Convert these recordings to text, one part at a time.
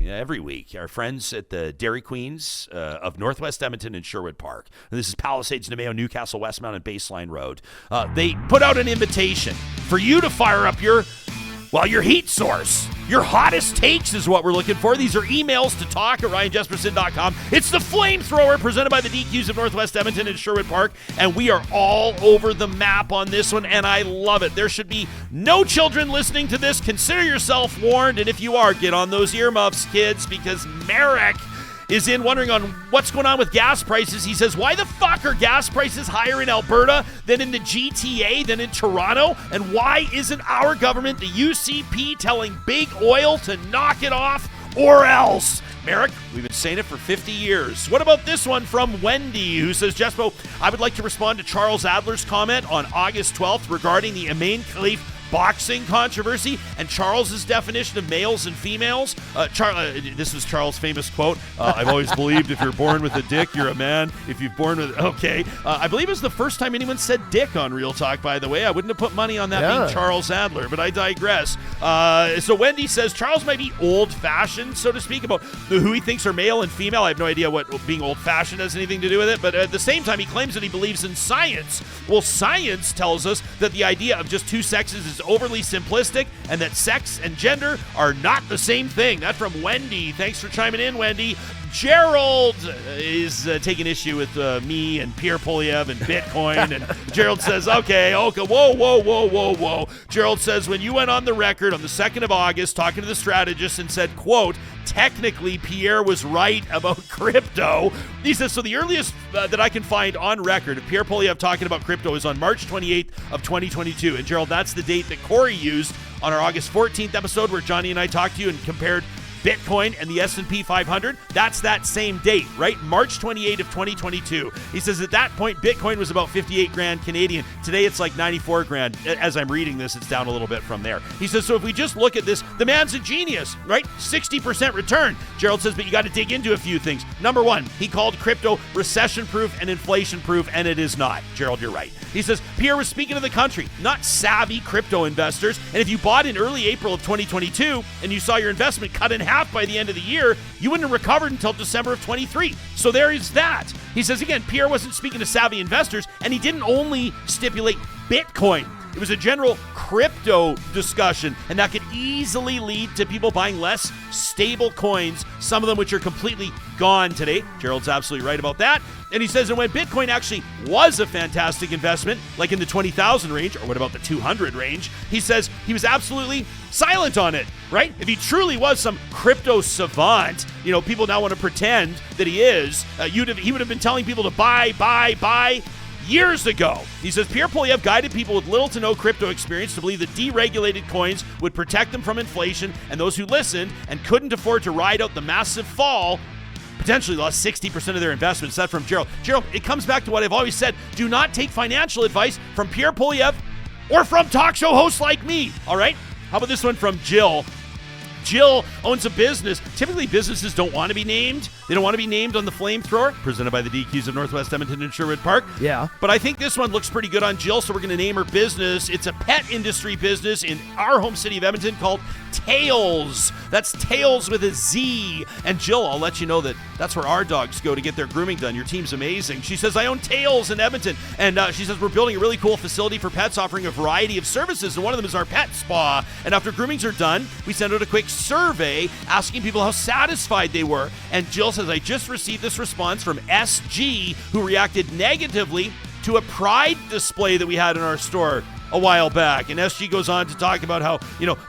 every week, our friends at the Dairy Queens of Northwest Edmonton and Sherwood Park. And this is Palisades, Namao, Newcastle, Westmount, and Baseline Road. They put out an invitation for you to fire up your heat source. Your hottest takes is what we're looking for. These are emails to talk@ryanjesperson.com. It's the Flamethrower presented by the DQs of Northwest Edmonton and Sherwood Park, and we are all over the map on this one, and I love it. There should be no children listening to this. Consider yourself warned, and if you are, get on those earmuffs, kids, because Merrick is in wondering on what's going on with gas prices. He says, why the fuck are gas prices higher in Alberta than in the GTA, than in Toronto? And why isn't our government, the UCP, telling big oil to knock it off or else? Merrick, we've been saying it for 50 years. What about this one from Wendy, who says, Jespo, I would like to respond to Charles Adler's comment on August 12th regarding the Amain Khalif boxing controversy and Charles's definition of males and females. This was Charles' famous quote. I've always believed if you're born with a dick, you're a man. If you're born with... Okay. I believe it was the first time anyone said dick on Real Talk, by the way. I wouldn't have put money on that being Charles Adler, but I digress. So Wendy says Charles might be old-fashioned, so to speak, about who he thinks are male and female. I have no idea what being old-fashioned has anything to do with it, but at the same time, he claims that he believes in science. Well, science tells us that the idea of just two sexes is overly simplistic and that sex and gender are not the same thing. That from Wendy. Thanks for chiming in, Wendy. Gerald is taking issue with me and Pierre Poilievre and Bitcoin. And Gerald says, okay, whoa. Gerald says, when you went on the record on the 2nd of August talking to the strategist and said, quote, technically Pierre was right about crypto. He says, so the earliest that I can find on record of Pierre Poilievre talking about crypto is on March 28th of 2022. And Gerald, that's the date that Corey used on our August 14th episode where Johnny and I talked to you and compared Bitcoin and the S&P 500. That's that same date, right? March 28 of 2022. He says at that point, Bitcoin was about 58 grand Canadian. Today, it's like 94 grand. As I'm reading this, it's down a little bit from there. He says, so if we just look at this, the man's a genius, right? 60% return. Gerald says, but you got to dig into a few things. Number one, he called crypto recession-proof and inflation-proof, and it is not. Gerald, you're right. He says, Pierre was speaking to the country, not savvy crypto investors. And if you bought in early April of 2022 and you saw your investment cut in half by the end of the year, you wouldn't have recovered until December of 23. So there is that. He says, again, Pierre wasn't speaking to savvy investors, and he didn't only stipulate Bitcoin. It was a general crypto discussion, and that could easily lead to people buying less stable coins, some of them which are completely gone today. Gerald's absolutely right about that. And he says, and when Bitcoin actually was a fantastic investment, like in the 20,000 range, or what about the 200 range, he says he was absolutely silent on it, right? If he truly was some crypto savant, people now want to pretend that he is, he would have been telling people to buy years ago. He says Pierre Poilievre guided people with little to no crypto experience to believe that deregulated coins would protect them from inflation, and those who listened and couldn't afford to ride out the massive fall potentially lost 60% of their investments. That's from Gerald. Gerald, it comes back to what I've always said. Do not take financial advice from Pierre Poilievre or from talk show hosts like me, all right? How about this one from Jill? Jill owns a business. Typically, businesses don't want to be named. They don't want to be named on the Flamethrower, presented by the DQs of Northwest Edmonton and Sherwood Park. Yeah. But I think this one looks pretty good on Jill, so we're going to name her business. It's a pet industry business in our home city of Edmonton called Tails. That's Tails with a Z. And Jill, I'll let you know that that's where our dogs go to get their grooming done. Your team's amazing. She says, I own Tails in Edmonton. And she says, we're building a really cool facility for pets offering a variety of services. And one of them is our pet spa. And after groomings are done, we send out a quick survey asking people how satisfied they were. And Jill says, I just received this response from SG, who reacted negatively to a Pride display that we had in our store a while back. And SG goes on to talk about how,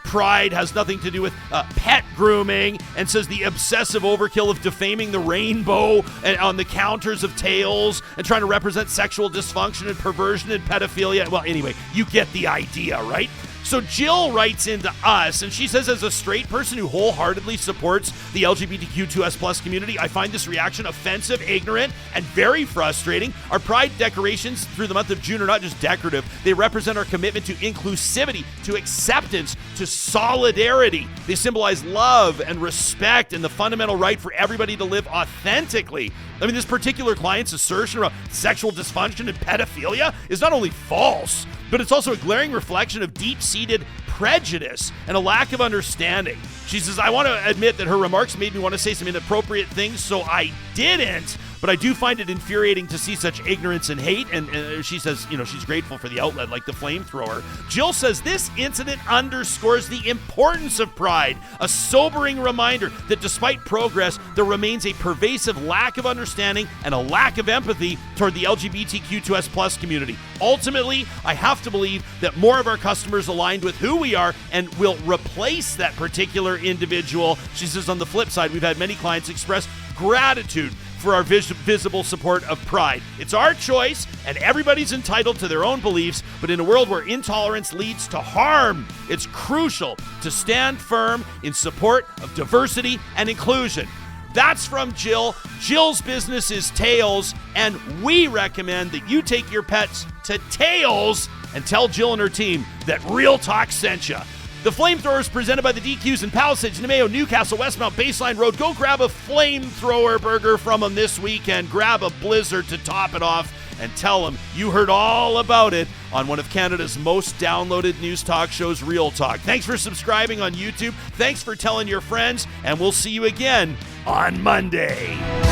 Pride has nothing to do with pet grooming, and says the obsessive overkill of defaming the rainbow on the counters of Tails and trying to represent sexual dysfunction and perversion and pedophilia. Well, anyway, you get the idea, right? So Jill writes into us, and she says, as a straight person who wholeheartedly supports the LGBTQ2S+ community, I find this reaction offensive, ignorant, and very frustrating. Our Pride decorations through the month of June are not just decorative. They represent our commitment to inclusivity, to acceptance, to solidarity. They symbolize love and respect and the fundamental right for everybody to live authentically. I mean, this particular client's assertion about sexual dysfunction and pedophilia is not only false, but it's also a glaring reflection of deep-seated prejudice and a lack of understanding. She says, I want to admit that her remarks made me want to say some inappropriate things, so I didn't. But I do find it infuriating to see such ignorance and hate. And she says, she's grateful for the outlet like the flamethrower. Jill says this incident underscores the importance of pride, a sobering reminder that despite progress, there remains a pervasive lack of understanding and a lack of empathy toward the LGBTQ2S+ community. Ultimately, I have to believe that more of our customers aligned with who we are and will replace that particular individual. She says on the flip side, we've had many clients express gratitude for our visible support of pride. It's our choice, and everybody's entitled to their own beliefs, but in a world where intolerance leads to harm, it's crucial to stand firm in support of diversity and inclusion. That's from Jill. Jill's business is Tails, and we recommend that you take your pets to Tails and tell Jill and her team that Real Talk sent you. The Flamethrower is presented by the DQs in Palisades, Namao, Newcastle, Westmount, Baseline Road. Go grab a Flamethrower burger from them this weekend. Grab a Blizzard to top it off and tell them you heard all about it on one of Canada's most downloaded news talk shows, Real Talk. Thanks for subscribing on YouTube. Thanks for telling your friends, and we'll see you again on Monday.